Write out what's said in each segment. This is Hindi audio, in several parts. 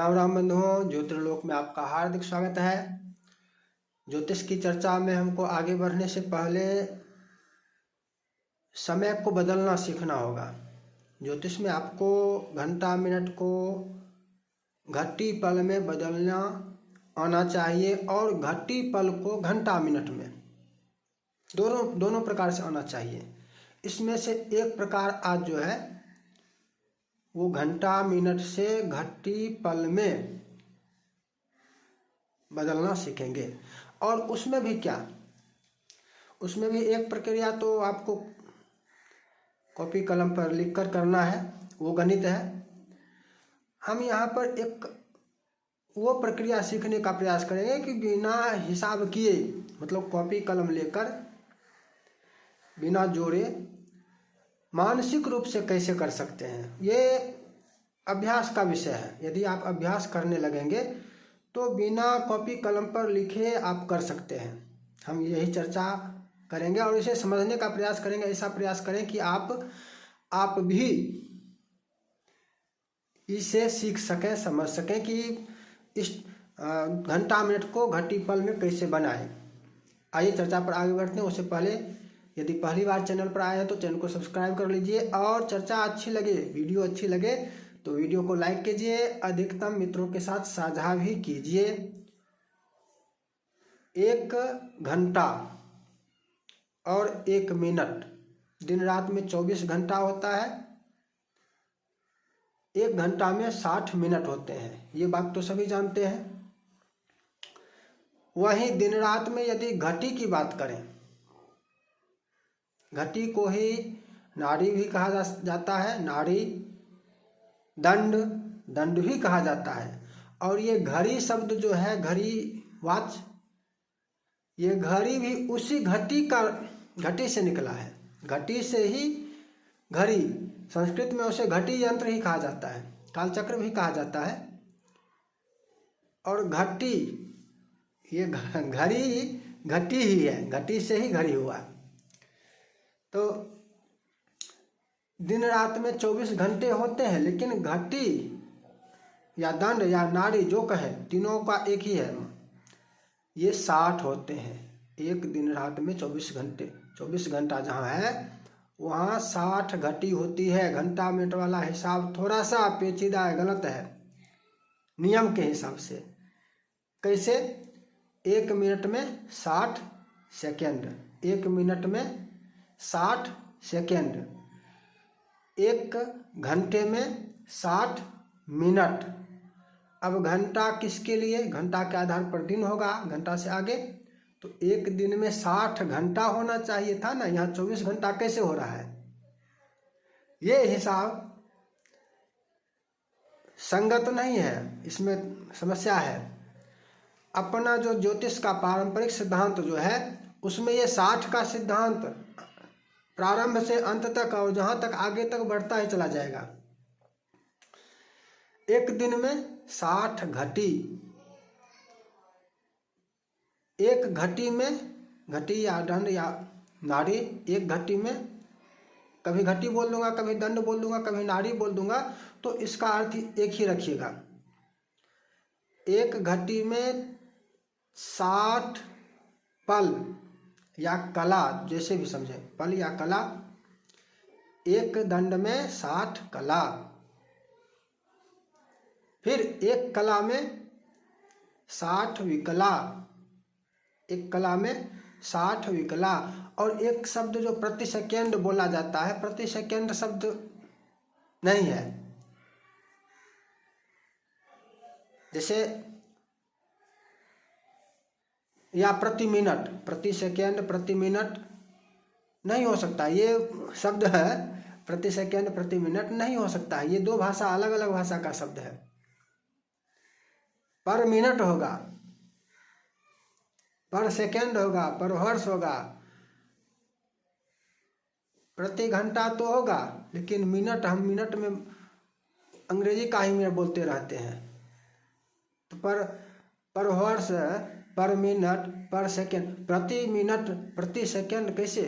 राम राम बंधुओं, ज्योतिर्लोक में आपका हार्दिक स्वागत है। ज्योतिष की चर्चा में हमको आगे बढ़ने से पहले समय को बदलना सीखना होगा। ज्योतिष में आपको घंटा मिनट को घटी पल में बदलना आना चाहिए और घटी पल को घंटा मिनट में दोनों प्रकार से आना चाहिए। इसमें से एक प्रकार आज जो है वो घंटा मिनट से घटी पल में बदलना सीखेंगे। और उसमें भी क्या, उसमें भी एक प्रक्रिया तो आपको कॉपी कलम पर लिखकर करना है, वो गणित है। हम यहाँ पर एक वो प्रक्रिया सीखने का प्रयास करेंगे कि बिना हिसाब किए, मतलब कॉपी कलम लेकर बिना जोड़े मानसिक रूप से कैसे कर सकते हैं। ये अभ्यास का विषय है। यदि आप अभ्यास करने लगेंगे तो बिना कॉपी कलम पर लिखे आप कर सकते हैं। हम यही चर्चा करेंगे और इसे समझने का प्रयास करेंगे। ऐसा प्रयास करें कि आप भी इसे सीख सकें, समझ सकें कि इस घंटा मिनट को घटी पल में कैसे बनाएं। आइए चर्चा पर आगे बढ़ते हैं। उससे पहले यदि पहली बार चैनल पर आए हैं तो चैनल को सब्सक्राइब कर लीजिए और चर्चा अच्छी लगे, वीडियो अच्छी लगे तो वीडियो को लाइक कीजिए, अधिकतम मित्रों के साथ साझा भी कीजिए। एक घंटा और एक मिनट, दिन रात में 24 घंटा होता है, एक घंटा में 60 मिनट होते हैं। ये बात तो सभी जानते हैं। वहीं दिन रात में यदि घटी की बात करें, घटी को ही नाड़ी भी कहा जाता है, नाड़ी, दंड भी कहा जाता है। और ये घड़ी शब्द जो है, घड़ी, वॉच, ये घड़ी भी उसी घटी से निकला है। घटी से ही घड़ी, संस्कृत में उसे घटी यंत्र ही कहा जाता है, कालचक्र भी कहा जाता है। और घटी, ये घड़ी घटी ही है, घटी से ही घड़ी हुआ। तो दिन रात में 24 घंटे होते हैं, लेकिन घटी या दंड या नाड़ी जो कहे, तीनों का एक ही है। ये 60 होते हैं। एक दिन रात में 24 घंटे, 24 घंटा जहाँ है वहाँ 60 घटी होती है। घंटा मिनट वाला हिसाब थोड़ा सा पेचीदा है, गलत है नियम के हिसाब से। कैसे? एक मिनट में 60 सेकेंड, एक मिनट में 60 सेकेंड, एक घंटे में 60 मिनट। अब घंटा किसके लिए? घंटा के आधार पर दिन होगा, घंटा से आगे, तो एक दिन में 60 घंटा होना चाहिए था ना, यहाँ 24 घंटा कैसे हो रहा है? ये हिसाब संगत नहीं है, इसमें समस्या है। अपना जो ज्योतिष का पारंपरिक सिद्धांत जो है उसमें ये 60 का सिद्धांत प्रारंभ से अंत तक और जहाँ तक आगे तक बढ़ता ही चला जाएगा। एक दिन में 60 घटी, एक घटी में, घटी या दंड या नाड़ी, एक घटी में, कभी घटी बोल दूंगा, कभी दंड बोल दूंगा, कभी नाड़ी बोल दूंगा, तो इसका अर्थ एक ही रखिएगा। एक घटी में 60 पल या कला, जैसे भी समझे, पल या कला। एक दंड में 60 कला, फिर एक कला में 60 विकला, एक कला में 60 विकला। और एक शब्द जो प्रति सेकेंड बोला जाता है, प्रति सेकेंड शब्द नहीं है। जैसे या प्रति मिनट, प्रति सेकेंड, प्रति मिनट नहीं हो सकता। ये शब्द है प्रति सेकेंड, प्रति मिनट नहीं हो सकता है। ये दो भाषा, अलग अलग भाषा का शब्द है। पर मिनट होगा, पर सेकेंड होगा, पर हर्स होगा, प्रति घंटा तो होगा, लेकिन मिनट, हम मिनट में अंग्रेजी का ही मिनट बोलते रहते हैं। तो पर हर्स, पर मिनट, पर सेकेंड, प्रति मिनट, प्रति सेकेंड कैसे?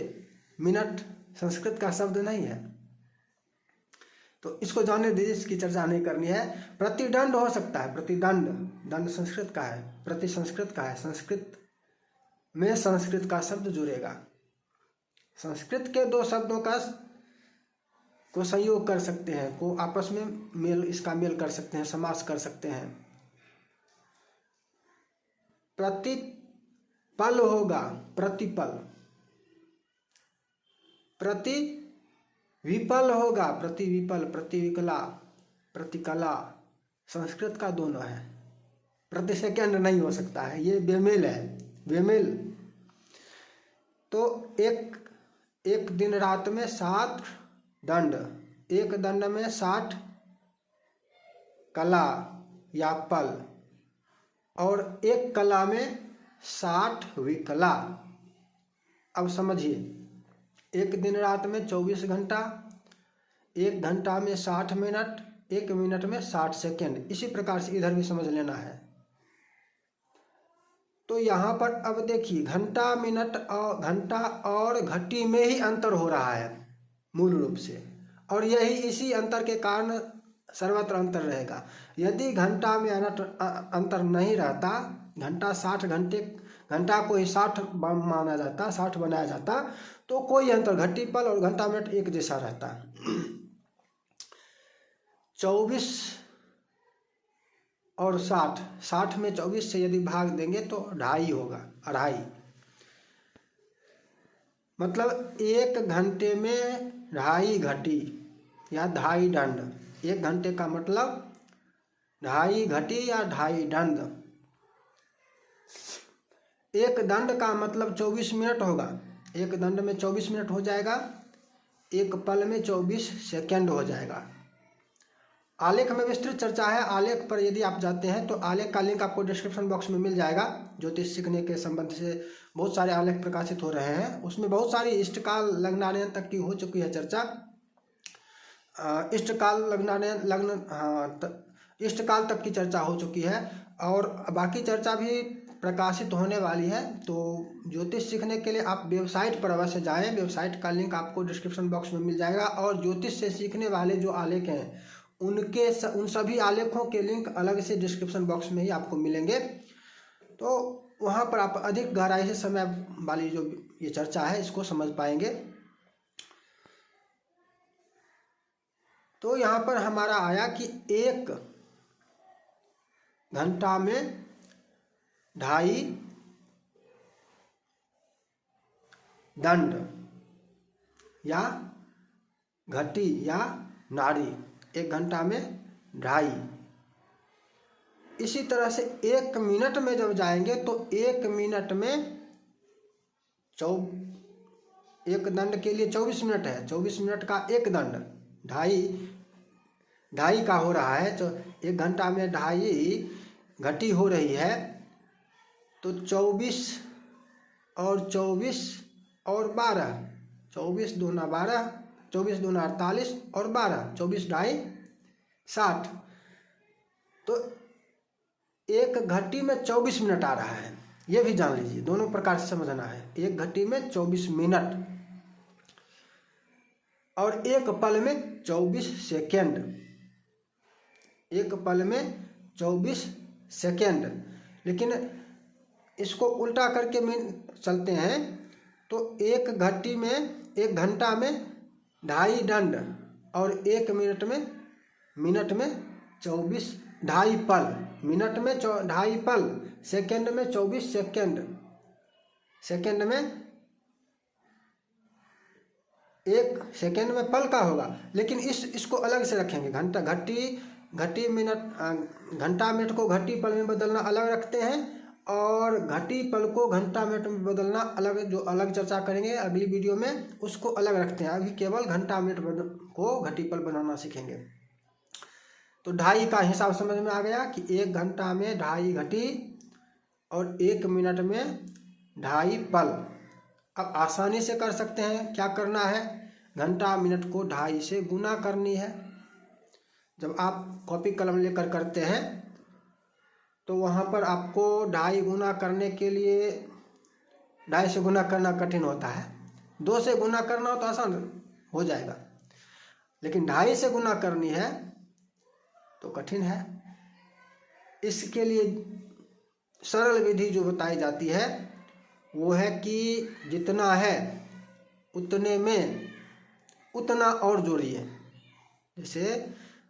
मिनट संस्कृत का शब्द नहीं है। तो इसको जाने दीजिए, इसकी चर्चा नहीं करनी है। प्रतिदंड हो सकता है, प्रतिदंड, दंड संस्कृत का है, प्रति संस्कृत का है, संस्कृत में संस्कृत का शब्द जुड़ेगा, संस्कृत के दो शब्दों का को संयोग कर सकते हैं, को आपस में मेल, इसका मेल कर सकते हैं, समास कर सकते हैं। प्रतिपल होगा, प्रतिपल, प्रति विपल होगा, प्रतिविपल, प्रतिविकला, प्रतिकला, संस्कृत का दोनों है, प्रति सेकंड नहीं हो सकता है, ये बेमेल है, बेमेल। तो एक दिन रात में 7 दंड, एक दंड में 60 कला या पल, और एक कला में 60 विकला। अब समझिए, एक दिन रात में 24 घंटा, एक घंटा में 60 मिनट, एक मिनट में 60 सेकेंड, इसी प्रकार से इधर भी समझ लेना है। तो यहाँ पर अब देखिए, घंटा, मिनट और घंटा और घटी में ही अंतर हो रहा है मूल रूप से, और यही इसी अंतर के कारण सर्वत्र अंतर रहेगा। यदि घंटा में अंतर नहीं रहता, घंटा 60 घंटे, घंटा को ही 60 माना जाता, 60 बनाया जाता, तो कोई अंतर, घटी पल और घंटा मिनट एक जैसा रहता। 24 और 60, 60 में 24 से यदि भाग देंगे तो 2.5 होगा, 2.5, मतलब एक घंटे में 2.5 घटी या 2.5 दंड। एक घंटे का मतलब 2.5 घटी या 2.5 दंड। एक दंड का मतलब 24 मिनट होगा, एक दंड में 24 मिनट हो जाएगा, एक पल में 24 सेकंड हो जाएगा। आलेख में विस्तृत चर्चा है, आलेख पर यदि आप जाते हैं तो आलेख का लिंक आपको डिस्क्रिप्शन बॉक्स में मिल जाएगा। ज्योतिष सीखने के संबंध से बहुत सारे आलेख प्रकाशित हो रहे हैं, उसमें बहुत सारी इष्टकाल लग्नानयन तक की हो चुकी है चर्चा। इष्टकाल इष्टकाल तक की चर्चा हो चुकी है, और बाकी चर्चा भी प्रकाशित होने वाली है। तो ज्योतिष सीखने के लिए आप वेबसाइट पर अवश्य जाएं, वेबसाइट का लिंक आपको डिस्क्रिप्शन बॉक्स में मिल जाएगा। और ज्योतिष से सीखने वाले जो आलेख हैं उन सभी आलेखों के लिंक अलग से डिस्क्रिप्शन बॉक्स में ही आपको मिलेंगे। तो वहाँ पर आप अधिक गहराई से समय वाली जो ये चर्चा है इसको समझ पाएंगे। तो यहाँ पर हमारा आया कि एक घंटा में 2.5 दंड या घटी या नाड़ी, एक घंटा में 2.5। इसी तरह से एक मिनट में जब जाएंगे तो एक मिनट में एक दंड के लिए 24 मिनट है, 24 मिनट का एक दंड 2.5 का हो रहा है। तो एक घंटा में 2.5 घटी हो रही है, तो 24 और 24 और 12, 24 दूना 12, 24 दूना 48 और 12, 24 2.5 60। तो एक घटी में 24 मिनट आ रहा है, ये भी जान लीजिए, दोनों प्रकार से समझना है। एक घटी में 24 मिनट और एक पल में 24 सेकेंड, एक पल में 24 सेकेंड। लेकिन इसको उल्टा करके चलते हैं तो एक घटी में, एक घंटा में 2.5 दंड और एक मिनट में 24, 2.5 पल, मिनट में 2.5 पल, सेकेंड में 24 सेकेंड, सेकेंड में एक सेकेंड में पल का होगा। लेकिन इसको अलग से रखेंगे, घटी मिनट, घंटा मिनट को घटी पल में बदलना अलग रखते हैं, और घटी पल को घंटा मिनट में बदलना अलग, जो अलग चर्चा करेंगे अगली वीडियो में, उसको अलग रखते हैं। अभी केवल घंटा मिनट को घटी पल बनाना सीखेंगे। तो 2.5 का हिसाब समझ में आ गया कि एक घंटा में 2.5 घटी और एक मिनट में 2.5 पल। अब आसानी से कर सकते हैं, क्या करना है, घंटा मिनट को 2.5 से गुना करनी है। जब आप कॉपी कलम लेकर करते हैं तो वहाँ पर आपको 2.5 गुना करने के लिए 2.5 से गुना करना कठिन होता है, 2 से गुना करना हो तो आसान हो जाएगा। लेकिन 2.5 से गुना करनी है तो कठिन है। इसके लिए सरल विधि जो बताई जाती है वो है कि जितना है उतने में उतना और जोड़िए। जैसे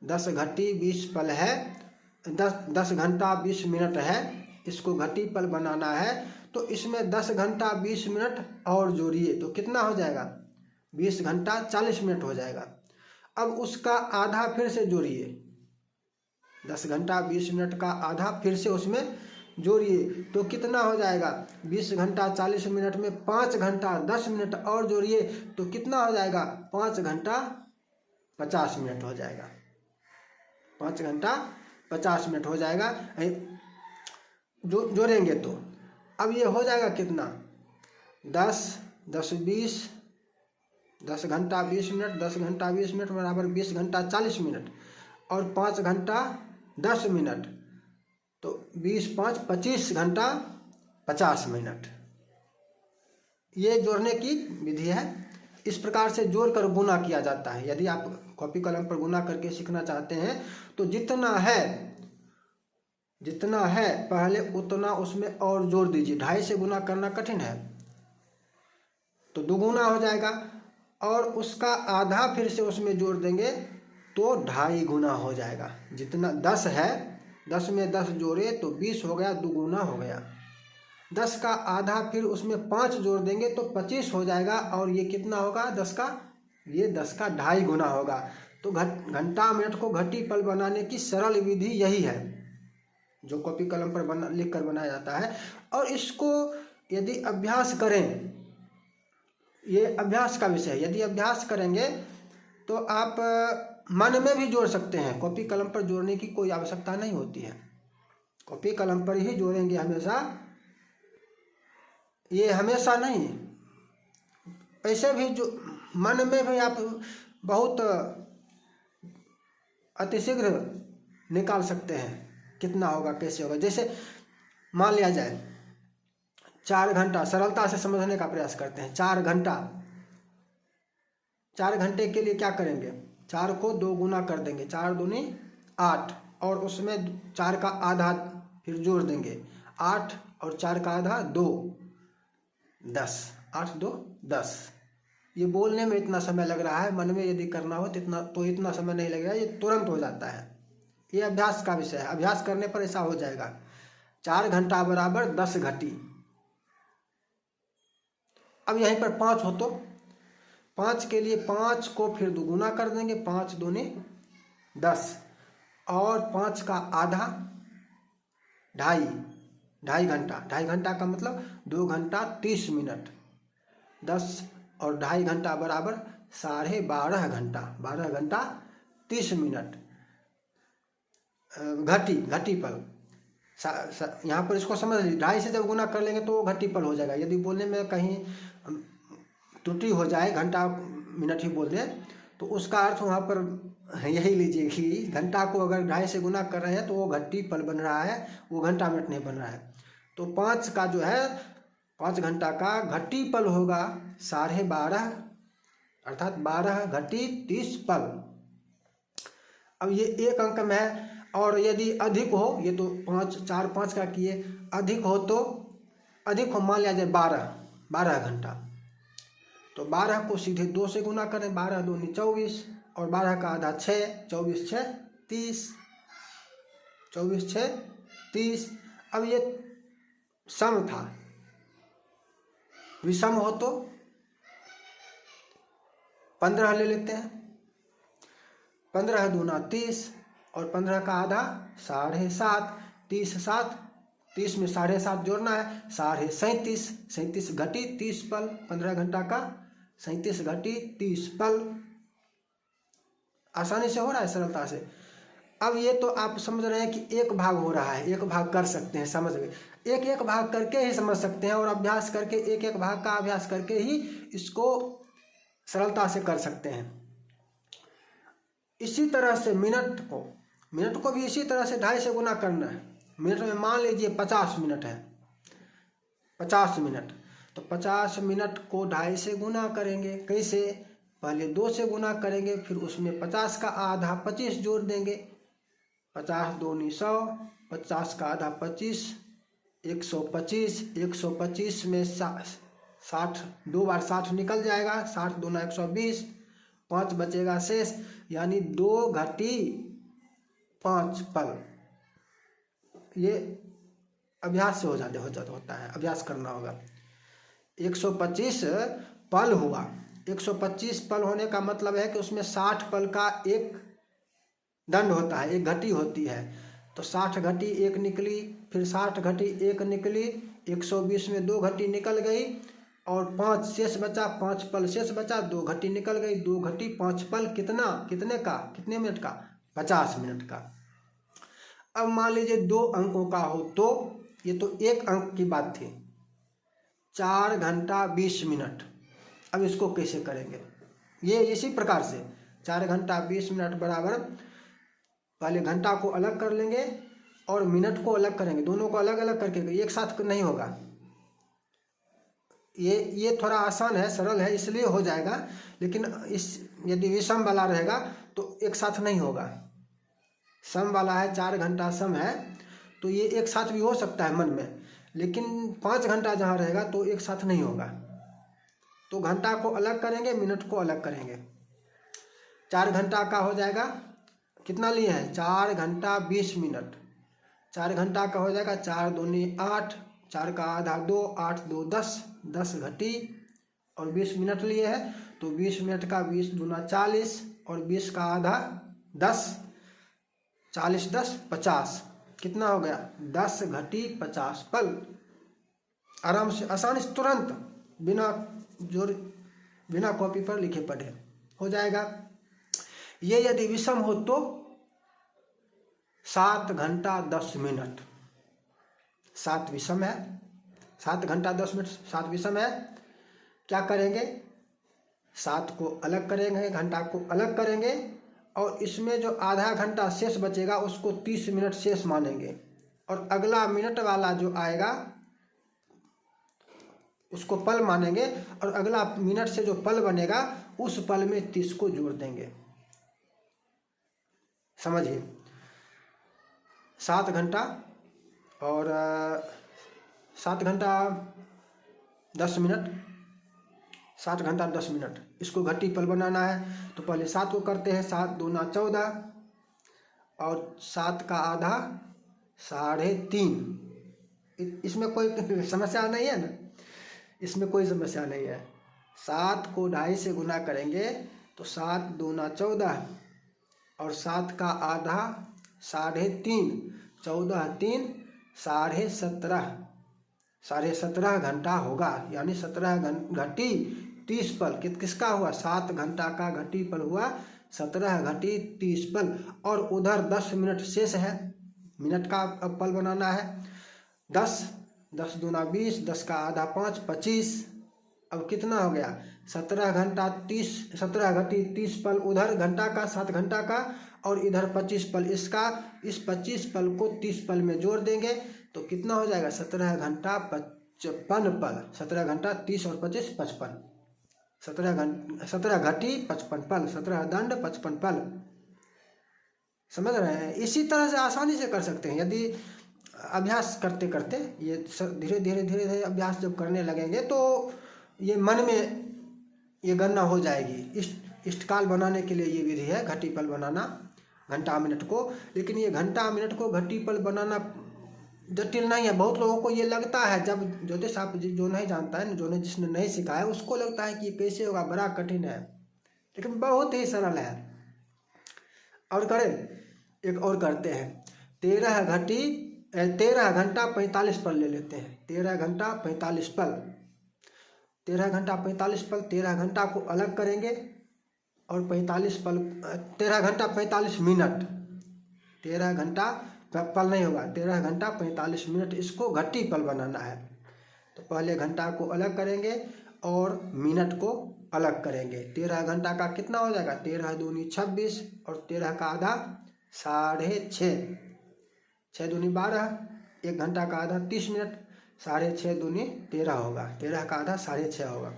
10 घटी 20 पल है, 10 घंटा 20 मिनट है, इसको घटी पल बनाना है तो इसमें 10 घंटा 20 मिनट और जोड़िए तो कितना हो जाएगा, 20 घंटा 40 मिनट हो जाएगा। अब उसका आधा फिर से जोड़िए, 10 घंटा 20 मिनट का आधा फिर से उसमें जोड़िए तो कितना हो जाएगा, 20 घंटा 40 मिनट में 5 घंटा 10 मिनट और जोड़िए तो कितना हो जाएगा, 5 घंटा 50 मिनट हो जाएगा, 5 घंटा 50 मिनट हो जाएगा जो जोड़ेंगे तो। अब ये हो जाएगा कितना, 10 10 20, 10 घंटा 20 मिनट, 10 घंटा 20 मिनट बराबर 20 घंटा 40 मिनट और 5 घंटा 10 मिनट तो 20 5 25 घंटा 50 मिनट। ये जोड़ने की विधि है। इस प्रकार से जोड़कर गुना किया जाता है। यदि आप कॉपी कलम पर गुना करके सीखना चाहते हैं तो जितना है पहले उतना उसमें और जोड़ दीजिए। 2.5 से गुना करना कठिन है तो दुगुना हो जाएगा और उसका आधा फिर से उसमें जोड़ देंगे तो 2.5 गुना हो जाएगा। जितना 10 है 10 में 10 जोड़े तो 20 हो गया, दुगुना हो गया। 10 का आधा फिर उसमें 5 जोड़ देंगे तो 25 हो जाएगा और ये कितना होगा, 10 का 2.5 गुना होगा। तो घंटा मिनट को घटी पल बनाने की सरल विधि यही है जो कॉपी कलम पर लिख कर बनाया जाता है। और इसको यदि अभ्यास करें, ये अभ्यास का विषय है, यदि अभ्यास करेंगे तो आप मन में भी जोड़ सकते हैं। कॉपी कलम पर जोड़ने की कोई आवश्यकता नहीं होती है, कॉपी कलम पर ही जोड़ेंगे हमेशा। ये हमेशा नहीं, ऐसे भी जो मन में भी आप बहुत अतिशीघ्र निकाल सकते हैं कितना होगा कैसे होगा। जैसे मान लिया जाए 4 घंटा, सरलता से समझने का प्रयास करते हैं। 4 घंटा, 4 घंटे के लिए क्या करेंगे, 4 को 2 गुना कर देंगे, 4 दूनी 8 और उसमें 4 का आधा फिर जोड़ देंगे, 8 और 4 का आधा 2, 10, 8 2 10। ये बोलने में इतना समय लग रहा है, मन में यदि करना हो तो इतना समय नहीं लगेगा, ये तुरंत हो जाता है। ये अभ्यास का विषय है, अभ्यास करने पर ऐसा हो जाएगा। 4 घंटा बराबर 10 घटी। अब यहीं पर 5 हो तो 5 के लिए 5 को फिर दुगुना कर देंगे, 5 दूनी 10 और 5 का आधा 2.5 घंटा। 2.5 घंटा का मतलब 2 घंटा 30 मिनट। 10 और 2.5 घंटा बराबर 12.5 घंटा, 12 घंटा 30 मिनट। घटी पल यहाँ पर इसको समझ लीजिए। 2.5 से जब गुना कर लेंगे तो वो घटी पल हो जाएगा। यदि बोलने में कहीं त्रुटि हो जाए, घंटा मिनट ही बोल दें तो उसका अर्थ वहाँ पर यही लीजिए कि घंटा को अगर 2.5 से गुना कर रहे हैं तो वो घटी पल बन रहा है, वो घंटा मिनट नहीं बन रहा है। तो 5 का जो है 5 घंटा का घटी पल होगा 12.5 अर्थात 12 घटी 30 पल। अब ये एक अंक में है और यदि अधिक हो, ये तो 5 4 5 का किए, अधिक हो तो अधिक हो, मान लिया जाए 12 घंटा तो 12 को सीधे 2 से गुना करें, 12 दूनी 24 और 12 का आधा 6, 24 6 30, 24 6 30। अब ये सम था, विषम हो तो 15 ले लेते हैं, 15 दूना 30 और 15 का आधा 7.5, 30 7, 30 में 7.5 जोड़ना है, 37.5, 37 घटी 30 पल, 15 घंटा का 37 घटी 30 पल। आसानी से हो रहा है, सरलता से। अब ये तो आप समझ रहे हैं कि एक भाग हो रहा है, एक भाग कर सकते हैं, समझ गए। एक भाग करके ही समझ सकते हैं और अभ्यास करके एक भाग का अभ्यास करके ही इसको सरलता से कर सकते हैं। इसी तरह से मिनट को भी इसी तरह से 2.5 से गुना करना है। मिनट में मान लीजिए 50 मिनट है, 50 मिनट तो 50 मिनट को 2.5 से गुना करेंगे। कैसे, पहले 2 से गुना करेंगे, फिर उसमें 50 का आधा 25 जोड़ देंगे। 50 दूनी 100, 50 का आधा 25, 125। 125 में 60, 2 बार 60 निकल जाएगा। 60 दूना 120, 5 बचेगा शेष, यानी 2 घटी 5 पल। ये अभ्यास से होता है, अभ्यास करना होगा। 125 पल हुआ। 125 पल होने का मतलब है कि उसमें 60 पल का एक दंड होता है, एक घटी होती है। तो 60 घटी 1 निकली, फिर 60 घटी 1 निकली, 120 में 2 घटी निकल गई और 5 शेष बचा, 5 पल शेष बचा, 2 घटी निकल गई, 2 घटी 5 पल कितने मिनट का? 50 मिनट का। अब मान लीजिए 2 अंकों का हो तो ये तो 1 अंक की बात थी, 4 घंटा 20 मिनट। अब इसको कैसे करेंगे? ये इसी प्रकार से 4 घंटा 20 मिनट बराबर, पहले घंटा को अलग कर लेंगे और मिनट को अलग करेंगे, दोनों को अलग अलग करके, एक साथ नहीं होगा। ये थोड़ा आसान है, सरल है, इसलिए हो जाएगा। लेकिन यदि विषम वाला रहेगा तो एक साथ नहीं होगा। सम वाला है, 4 घंटा सम है, तो ये एक साथ भी हो सकता है मन में, लेकिन 5 घंटा जहाँ रहेगा तो एक साथ नहीं होगा। तो घंटा को अलग करेंगे, मिनट को अलग करेंगे। 4 घंटा का हो जाएगा, कितना लिए हैं? 4 घंटा 20 मिनट। 4 घंटा का हो जाएगा 4 दूनी 8, 4 का आधा 2, 8 2 10, 10 घटी और 20 मिनट लिए हैं, तो 20 मिनट का 20 दूना 40 और 20 का आधा 10, 40 10 50, कितना हो गया? 10 घटी 50 पल। आराम से, आसानी से, तुरंत, बिना कॉपी पर लिखे पढ़े हो जाएगा। ये यदि विषम हो तो 7 घंटा 10 मिनट। 7 विषम है, 7 घंटा 10 मिनट 7 विषम है। क्या करेंगे? 7 को अलग करेंगे, घंटा को अलग करेंगे और इसमें जो आधा घंटा शेष बचेगा उसको 30 मिनट शेष मानेंगे और अगला मिनट वाला जो आएगा उसको पल मानेंगे और अगला मिनट से जो पल बनेगा उस पल में 30 को जोड़ देंगे। समझिए, 7 घंटा और 7 घंटा 10 मिनट, 7 घंटा 10 मिनट, इसको घटी पल बनाना है। तो पहले 7 को करते हैं, 7 दूना 14 और 7 का आधा 3.5। इसमें कोई समस्या नहीं है ना, इसमें कोई समस्या नहीं है। 7 को 2.5 से गुना करेंगे तो 7 दूना 14 और 7 का आधा 3.5, 14 3 17.5 घंटा होगा, यानी 17 घटी 30 पल। किसका हुआ? 7 घंटा का घटी पल हुआ 17 घटी 30 पल। और उधर 10 मिनट शेष है, मिनट का अब पल बनाना है। 10 दूना 20, 10 का आधा 5 25। अब कितना हो गया? 17 घंटा 30, 17 घटी 30 पल उधर घंटा का, 7 घंटा का, और इधर 25 पल इसका। इस 25 पल को 30 पल में जोड़ देंगे तो कितना हो जाएगा? 17 घंटा 55 पल। 17 घंटा 30 और 25 55, 17 घटी 55 पल, 17 दंड 55 पल। समझ रहे हैं? इसी तरह से आसानी से कर सकते हैं यदि अभ्यास करते करते, ये धीरे धीरे अभ्यास जब करने लगेंगे तो ये मन में ये गणना हो जाएगी। इष्टकाल बनाने के लिए ये विधि है, घटी पल बनाना घंटा मिनट को। लेकिन ये घंटा मिनट को घटी पल बनाना जटिल नहीं है। बहुत लोगों को ये लगता है, जब ज्योतिष आप जो नहीं जानता है, जिसने नहीं सीखा है, उसको लगता है कि ये कैसे होगा, बड़ा कठिन है, लेकिन बहुत ही सरल है। और करें, एक और करते हैं। 13 घंटा 45 पल ले लेते हैं। 13 घंटा 45 पल, 13 घंटा 45 पल। 13 घंटा को अलग करेंगे और 45 पल, 13 घंटा 45 मिनट। 13 घंटा पल नहीं होगा, 13 घंटा 45 मिनट, इसको घटी पल बनाना है। तो पहले घंटा को अलग करेंगे और मिनट को अलग करेंगे। 13 घंटा का कितना हो जाएगा? 13 दूनी 26 और 13 का आधा 6.5, 6 दूनी 12, 1 घंटा का आधा 30 मिनट, 6.5 दूनी 13 होगा, 13 का आधा 6.5 होगा।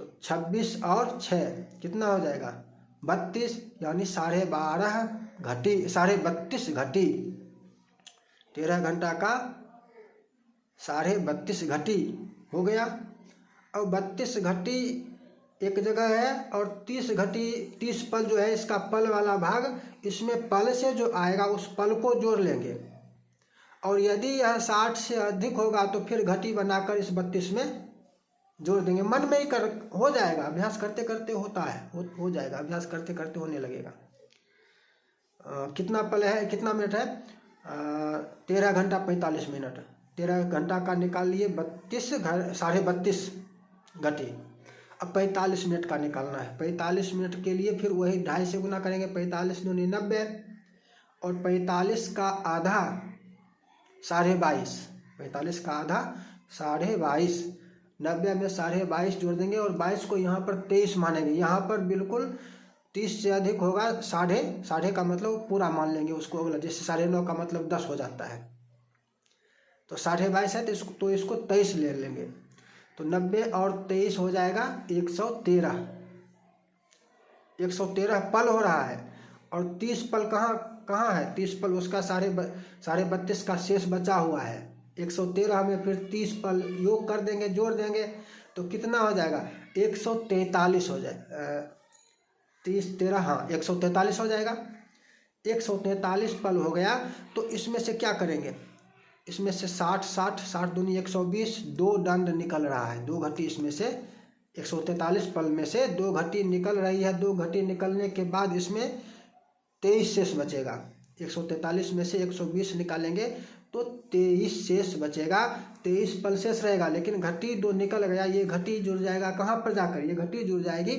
तो 26 और 6 कितना हो जाएगा 32, यानी 12.5 घटी 32.5 घटी। 13 घंटा का 32.5 घटी हो गया। अब 32 घटी एक जगह है और 30 घटी 30 पल जो है इसका पल वाला भाग, इसमें पल से जो आएगा उस पल को जोड़ लेंगे। और यदि यह 60 से अधिक होगा तो फिर घटी बनाकर इस 32 में जोड़ देंगे। मन में ही हो जाएगा, अभ्यास करते करते होता है, हो जाएगा, अभ्यास करते करते होने लगेगा। कितना पल है, कितना मिनट है 13 घंटा 45 मिनट। 13 घंटा का निकाल लिए 32.5 घटी। अब 45 मिनट का निकालना है। 45 मिनट के लिए फिर वही 2.5 से गुना करेंगे। 45 दूनी 90 और 45 का आधा 22.5। 45 का आधा 22.5। 90 में 22.5 जोड़ देंगे और 22 को यहाँ पर 23 मानेंगे। यहाँ पर बिल्कुल 30 से अधिक होगा, साढ़े का मतलब पूरा मान लेंगे उसको अगला। जैसे 9.5 का मतलब 10 हो जाता है, तो 22.5 है तो इसको 23 ले लेंगे। तो 90 और 23 हो जाएगा 113। 113 पल हो रहा है। और 30 पल कहाँ है, 30 पल उसका 32.5 का शेष बचा हुआ है। 113 में फिर 30 पल योग कर देंगे, जोड़ देंगे, तो कितना हो जाएगा 143 हो जाएगा। 30 13 हाँ 143 हो जाएगा। 143 पल हो गया। तो इसमें से क्या करेंगे, इसमें से 60 दूनी 120, 2 दंड निकल रहा है, 2 घटी। इसमें से 143 पल में से 2 घटी निकल रही है। 2 घटी निकलने के बाद इसमें 23 शेष बचेगा। 143 में से 120 निकालेंगे तो 23 शेष बचेगा। 23 पल शेष रहेगा, लेकिन घटी 2 निकल गया। ये घटी जुड़ जाएगा कहाँ पर जाकर, ये घटी जुड़ जाएगी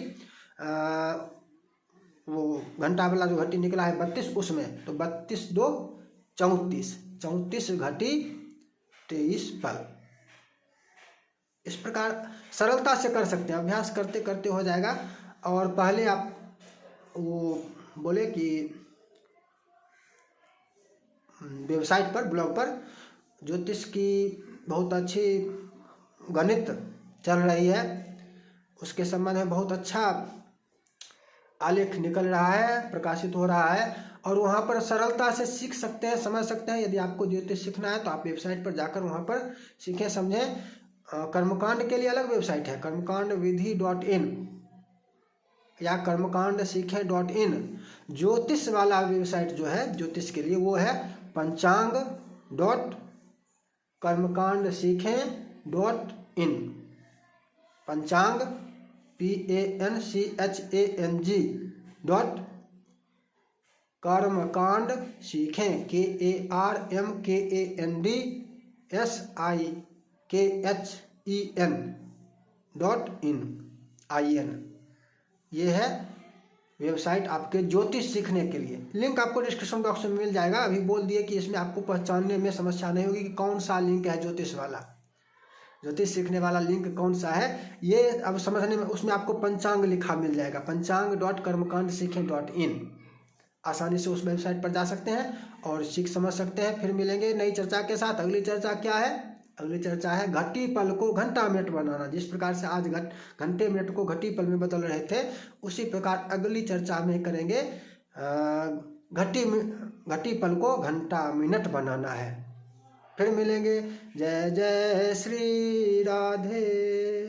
वो घंटा वाला जो घटी निकला है 32 उसमें। तो 32 2 34 घटी 23 पल। इस प्रकार सरलता से कर सकते हैं, अभ्यास करते करते हो जाएगा। और पहले आप वो बोले कि वेबसाइट पर, ब्लॉग पर ज्योतिष की बहुत अच्छी गणित चल रही है, उसके संबंध में बहुत अच्छा आलेख निकल रहा है, प्रकाशित हो रहा है। और वहाँ पर सरलता से सीख सकते हैं, समझ सकते हैं। यदि आपको ज्योतिष सीखना है तो आप वेबसाइट पर जाकर वहाँ पर सीखें, समझें। कर्मकांड के लिए अलग वेबसाइट है, कर्मकांड विधि .in या कर्मकांड सीखें .in। ज्योतिष वाला वेबसाइट जो है ज्योतिष के लिए वो है पंचांग कर्मकांड सीखें .in। पंचांग PANCHANG कर्मकांड सीखें KARMKANDSIKHEN ये है वेबसाइट आपके ज्योतिष सीखने के लिए। लिंक आपको डिस्क्रिप्शन बॉक्स में मिल जाएगा। अभी बोल दिए कि इसमें आपको पहचानने में समस्या नहीं होगी कि कौन सा लिंक है ज्योतिष वाला, ज्योतिष सीखने वाला लिंक कौन सा है, ये अब समझने में। उसमें आपको पंचांग लिखा मिल जाएगा, पंचांग.कर्मकांड-सीखें.in। आसानी से उस वेबसाइट पर जा सकते हैं और सीख समझ सकते हैं। फिर मिलेंगे नई चर्चा के साथ। अगली चर्चा क्या है, अगली चर्चा है घटी पल को घंटा मिनट बनाना। जिस प्रकार से आज घंटे मिनट को घटी पल में बदल रहे थे, उसी प्रकार अगली चर्चा में करेंगे घटी पल को घंटा मिनट बनाना है। फिर मिलेंगे। जय जय श्री राधे।